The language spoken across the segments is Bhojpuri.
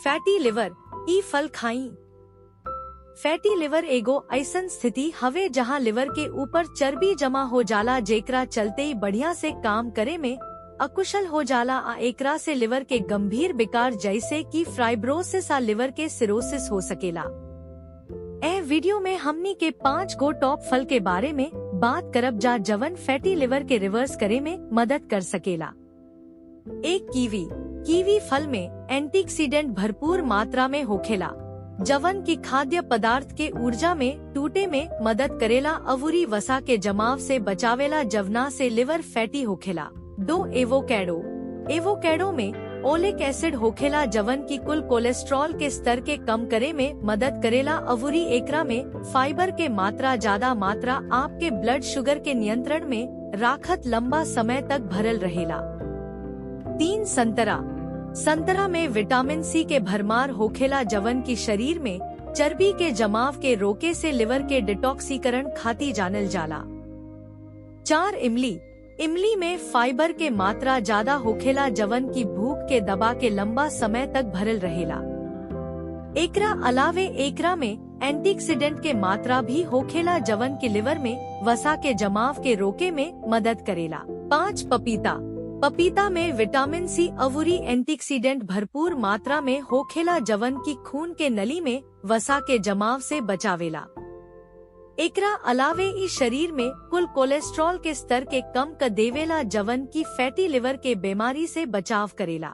फैटी लिवर ई फल खाई। फैटी लिवर एगो ऐसन स्थिति हवे जहाँ लिवर के ऊपर चर्बी जमा हो जाला जेकरा चलते ही बढ़िया से काम करे में अकुशल हो जाला आ एकरा से लिवर के गंभीर विकार जैसे कि फाइब्रोसिस आ लिवर के सिरोसिस हो सकेला। वीडियो में हमनी के 5 गो टॉप फल के बारे में बात करब जा जवन फैटी लिवर के रिवर्स करे में मदद कर सकेला। 1 कीवी। कीवी फल में एंटीऑक्सीडेंट भरपूर मात्रा में होखेला जवन की खाद्य पदार्थ के ऊर्जा में टूटे में मदद करेला अवूरी वसा के जमाव से बचावेला जवना से लिवर फैटी होखेला। 2 एवोकेडो। एवोकेडो में ओलिक एसिड होखेला जवन की कुल कोलेस्ट्रॉल के स्तर के कम करे में मदद करेला अवूरी एकरा में फाइबर के ज्यादा मात्रा आपके ब्लड शुगर के नियंत्रण में राखत लंबा समय तक भरल रहेला। 3 संतरा। संतरा में विटामिन सी के भरमार होखेला जवन की शरीर में चर्बी के जमाव के रोके से लिवर के डिटॉक्सीकरण खाती जानल जाला। 4 इमली। इमली में फाइबर के मात्रा ज्यादा होखेला जवन की भूख के दबा के लंबा समय तक भरल रहेला। एकरा अलावे एकरा में एंटीऑक्सीडेंट के मात्रा भी होखेला जवन की लिवर में वसा के जमाव के रोके में मदद करेला। 5 पपीता। पपीता में विटामिन सी अवूरी एंटीऑक्सीडेंट भरपूर मात्रा में होखेला जवन की खून के नली में वसा के जमाव से बचावेला। एकरा अलावे इस शरीर में कुल कोलेस्ट्रॉल के स्तर के कम कर देवेला जवन की फैटी लिवर के बीमारी से बचाव करेला।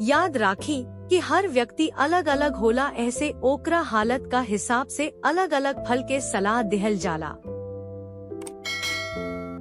याद राखी कि हर व्यक्ति अलग अलग होला ऐसे ओकरा हालत का हिसाब से अलग अलग फल के सलाह दिहल जाला।